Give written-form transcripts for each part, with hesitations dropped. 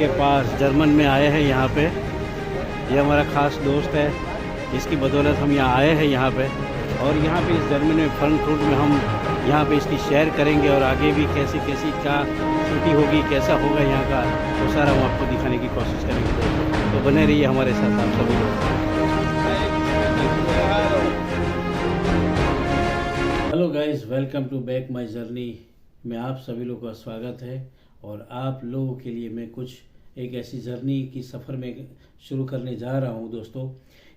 के पास जर्मन में आए हैं यहाँ पे। ये हमारा ख़ास दोस्त है, इसकी बदौलत हम यहाँ आए हैं यहाँ पे। और यहाँ पे इस जर्मन में फन फ्रूट में हम यहाँ पे इसकी शेयर करेंगे और आगे भी कैसी कैसी क्या छुट्टी होगी, कैसा होगा यहाँ का, वो सारा हम आपको दिखाने की कोशिश करेंगे। तो बने रहिए हमारे साथ आप सभी लोग। Hello guys, welcome to back my journey में आप सभी लोगों का स्वागत है। और आप लोगों के लिए मैं कुछ एक ऐसी जर्नी की सफ़र में शुरू करने जा रहा हूं दोस्तों,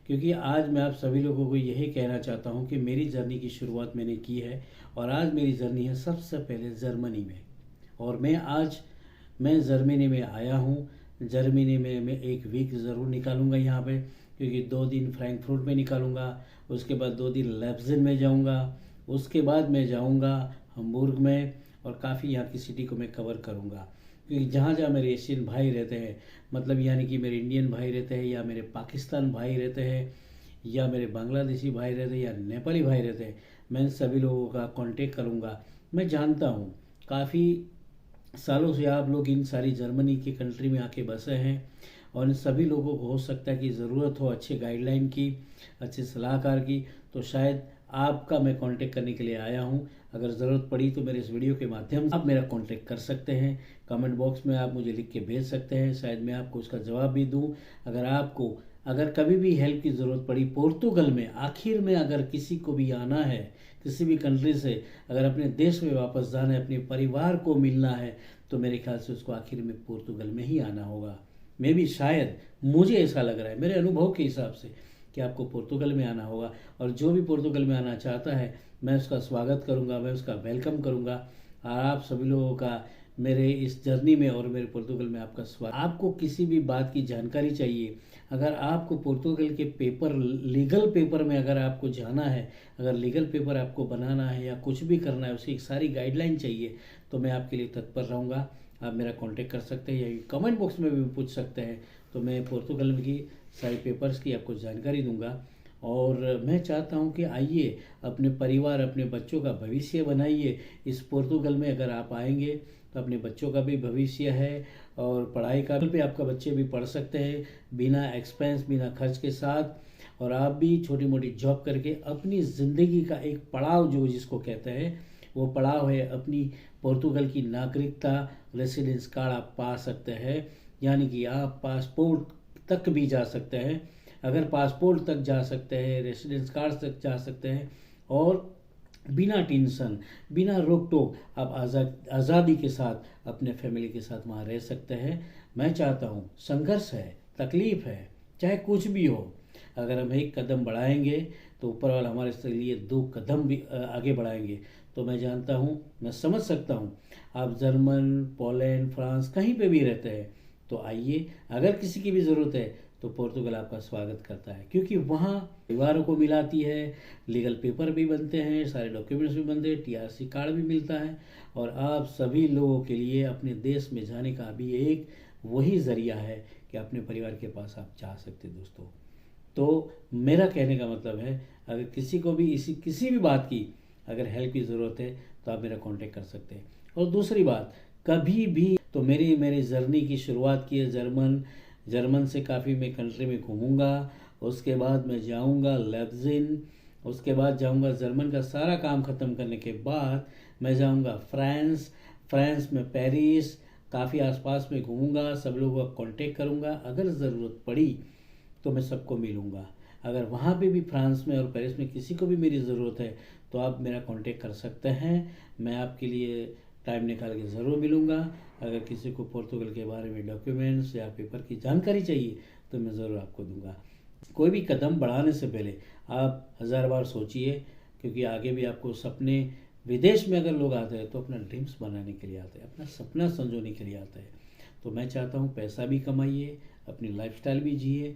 क्योंकि आज मैं आप सभी लोगों को यही कहना चाहता हूं कि मेरी जर्नी की शुरुआत मैंने की है और आज मेरी जर्नी है सबसे पहले जर्मनी में। और मैं जर्मनी में आया हूं। जर्मनी में मैं एक वीक ज़रूर निकालूंगा यहाँ पे, क्योंकि 2 दिन फ्रैंकफर्ट में निकालूंगा, उसके बाद 2 दिन लेप्जिग में जाऊंगा, उसके बाद मैं जाऊंगा हम्बुर्ग में और काफ़ी यहाँ की सिटी को मैं कवर करूँगा। क्योंकि जहाँ जहाँ मेरे एशियन भाई रहते हैं, मतलब यानी कि मेरे इंडियन भाई रहते हैं या मेरे पाकिस्तान भाई रहते हैं या मेरे बांग्लादेशी भाई रहते हैं या नेपाली भाई रहते हैं, मैं इन सभी लोगों का कांटेक्ट करूँगा। मैं जानता हूँ काफ़ी सालों से आप लोग इन सारी जर्मनी की कंट्री में आके बसे हैं और इन सभी लोगों को हो सकता है कि ज़रूरत हो अच्छे गाइडलाइन की, अच्छे सलाहकार की। तो शायद आपका मैं कांटेक्ट करने के लिए आया हूं। अगर ज़रूरत पड़ी तो मेरे इस वीडियो के माध्यम से आप मेरा कांटेक्ट कर सकते हैं। कमेंट बॉक्स में आप मुझे लिख के भेज सकते हैं, शायद मैं आपको उसका जवाब भी दूं। अगर कभी भी हेल्प की ज़रूरत पड़ी पोर्तुगल में, आखिर में अगर किसी को भी आना है किसी भी कंट्री से, अगर अपने देश में वापस जाना है, अपने परिवार को मिलना है, तो मेरे ख्याल से उसको आखिर में पोर्तुगल में ही आना होगा। मैं भी शायद, मुझे ऐसा लग रहा है मेरे अनुभव के हिसाब से कि आपको पोर्तुगल में आना होगा। और जो भी पोर्तुगल में आना चाहता है मैं उसका स्वागत करूंगा, मैं उसका वेलकम करूंगा। और आप सभी लोगों का मेरे इस जर्नी में और मेरे पोर्तुगल में आपका स्वागत। आपको किसी भी बात की जानकारी चाहिए, अगर आपको पोर्तुगल के पेपर, लीगल पेपर में अगर आपको जाना है, अगर लीगल पेपर आपको बनाना है या कुछ भी करना है, उसकी एक सारी गाइडलाइन चाहिए, तो मैं आपके लिए तत्पर रहूँगा। आप मेरा कांटेक्ट कर सकते हैं या कमेंट बॉक्स में भी पूछ सकते हैं, तो मैं पोर्तुगल की सारी पेपर्स की आपको जानकारी दूंगा। और मैं चाहता हूं कि आइए, अपने परिवार, अपने बच्चों का भविष्य बनाइए। इस पोर्तुगल में अगर आप आएंगे तो अपने बच्चों का भी भविष्य है और पढ़ाई का भी, आपका बच्चे भी पढ़ सकते हैं बिना एक्सपेंस, बिना खर्च के साथ। और आप भी छोटी मोटी जॉब करके अपनी ज़िंदगी का एक पड़ाव, जो जिसको कहते हैं, वो पड़ाव है अपनी पोर्तुगल की नागरिकता, रेसिडेंस कार्ड आप पा सकते हैं। यानी कि आप पासपोर्ट तक भी जा सकते हैं। अगर पासपोर्ट तक जा सकते हैं, रेसिडेंस कार्ड तक जा सकते हैं और बिना टेंशन, बिना रोक टोक आप आज़ादी के साथ अपने फैमिली के साथ वहाँ रह सकते हैं। मैं चाहता हूँ, संघर्ष है, तकलीफ है, चाहे कुछ भी हो, अगर हम एक कदम बढ़ाएंगे तो ऊपर वाला हमारे लिए 2 कदम भी आगे बढ़ाएंगे। तो मैं जानता हूँ, मैं समझ सकता हूँ, आप जर्मन, पोलैंड, फ्रांस कहीं पे भी रहते हैं, तो आइए। अगर किसी की भी ज़रूरत है तो पोर्तुगल आपका स्वागत करता है, क्योंकि वहाँ परिवारों को मिलाती है, लीगल पेपर भी बनते हैं, सारे डॉक्यूमेंट्स भी बनते हैं, टीआरसी कार्ड भी मिलता है। और आप सभी लोगों के लिए अपने देश में जाने का भी एक वही ज़रिया है कि अपने परिवार के पास आप जा सकते दोस्तों। तो मेरा कहने का मतलब है, अगर किसी को भी किसी भी बात की अगर हेल्प की ज़रूरत है तो आप मेरा कांटेक्ट कर सकते हैं। और दूसरी बात, कभी भी तो मेरी जर्नी की शुरुआत की है जर्मन से। काफ़ी मैं कंट्री में घूमूंगा, उसके बाद मैं जाऊंगा लेप्जिग, उसके बाद जाऊंगा जर्मन का सारा काम ख़त्म करने के बाद मैं जाऊंगा फ्रांस में पेरिस, काफ़ी आसपास में घूमूंगा, सब लोगों का कांटेक्ट करूंगा। अगर ज़रूरत पड़ी तो मैं सबको मिलूंगा। अगर वहाँ पे भी फ्रांस में और पेरिस में किसी को भी मेरी ज़रूरत है तो आप मेरा कांटेक्ट कर सकते हैं। मैं आपके लिए टाइम निकाल के ज़रूर मिलूंगा। अगर किसी को पोर्तुगल के बारे में डॉक्यूमेंट्स या पेपर की जानकारी चाहिए तो मैं ज़रूर आपको दूंगा। कोई भी कदम बढ़ाने से पहले आप 1000 बार सोचिए, क्योंकि आगे भी आपको सपने, विदेश में अगर लोग आते हैं तो अपना ड्रीम्स बनाने के लिए आते हैं, अपना सपना संजोने के लिए आते हैं। तो मैं चाहता हूँ पैसा भी कमाइए, अपनी लाइफस्टाइल भी जिए।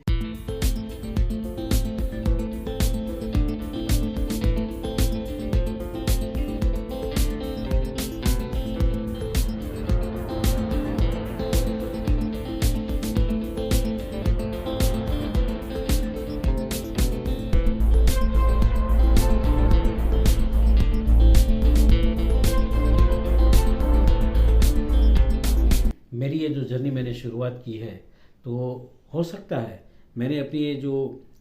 मेरी ये जो जर्नी मैंने शुरुआत शुरुआत की है, तो हो सकता है मैंने अपनी ये जो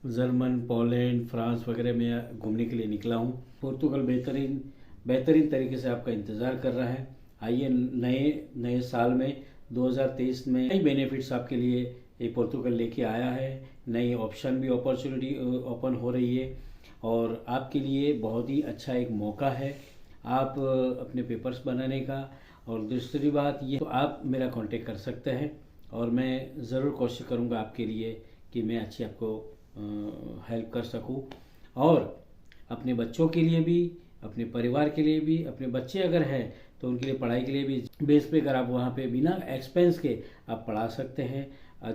जर्मन, पोलैंड, फ्रांस वगैरह में घूमने के लिए निकला हूँ। पोर्तुगल बेहतरीन तरीके से आपका इंतज़ार कर रहा है। आइए नए साल में 2023 में कई बेनिफिट्स आपके लिए ये पोर्तुगल लेके आया है। नई ऑप्शन भी अपॉर्चुनिटी ओपन हो रही है और आपके लिए बहुत ही अच्छा एक मौका है आप अपने पेपर्स बनाने का। और दूसरी बात ये, तो आप मेरा कांटेक्ट कर सकते हैं और मैं ज़रूर कोशिश करूँगा आपके लिए कि मैं अच्छी आपको हेल्प कर सकूँ। और अपने बच्चों के लिए भी, अपने परिवार के लिए भी, अपने बच्चे अगर हैं तो उनके लिए पढ़ाई के लिए भी बेस पे अगर आप वहाँ पे बिना एक्सपेंस के आप पढ़ा सकते हैं।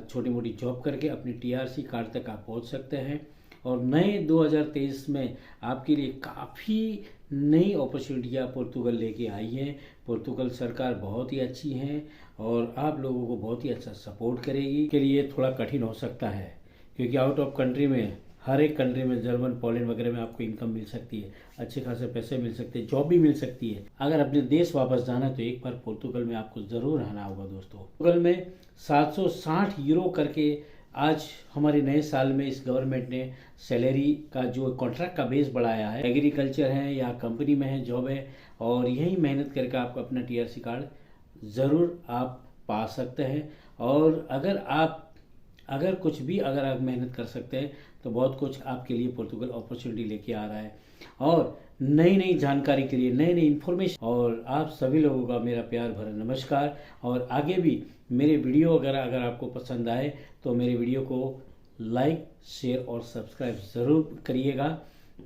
छोटी मोटी जॉब करके अपनी टीआरसी कार्ड तक आप पहुँच सकते हैं। और नए 2023 में आपके लिए काफ़ी नई अपॉर्चुनिटियाँ पोर्तुगल लेके आई हैं। पोर्तुगल सरकार बहुत ही अच्छी है और आप लोगों को बहुत ही अच्छा सपोर्ट करेगी। के लिए थोड़ा कठिन हो सकता है क्योंकि आउट ऑफ कंट्री में, हर एक कंट्री में, जर्मन, पोलैंड वगैरह में आपको इनकम मिल सकती है, अच्छे खासे पैसे मिल सकते हैं, जॉब भी मिल सकती है। अगर अपने देश वापस जाना है तो एक बार पोर्तुगल में आपको ज़रूर आना होगा दोस्तों। पोर्तुगल में 760 यूरो करके आज हमारे नए साल में इस गवर्नमेंट ने सैलरी का जो कॉन्ट्रैक्ट का बेस बढ़ाया है। एग्रीकल्चर है या कंपनी में है, जॉब है, और यही मेहनत करके आप अपना टीआरसी कार्ड ज़रूर आप पा सकते हैं। और अगर कुछ भी अगर आप मेहनत कर सकते हैं तो बहुत कुछ आपके लिए पोर्तुगल अपॉर्चुनिटी लेके आ रहा है। और नई जानकारी के लिए, नई इन्फॉर्मेशन, और आप सभी लोगों का मेरा प्यार भरा नमस्कार। और आगे भी मेरे वीडियो अगर आपको पसंद आए तो मेरे वीडियो को लाइक, शेयर और सब्सक्राइब ज़रूर करिएगा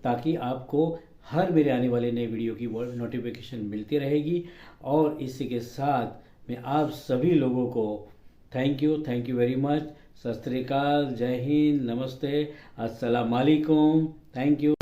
ताकि आपको हर मेरे आने वाले नए वीडियो की नोटिफिकेशन मिलती रहेगी। और इसी के साथ मैं आप सभी लोगों को थैंक यू वेरी मच। सत श्री अकाल, जय हिंद, नमस्ते, अस्सलाम वालेकुम, थैंक यू।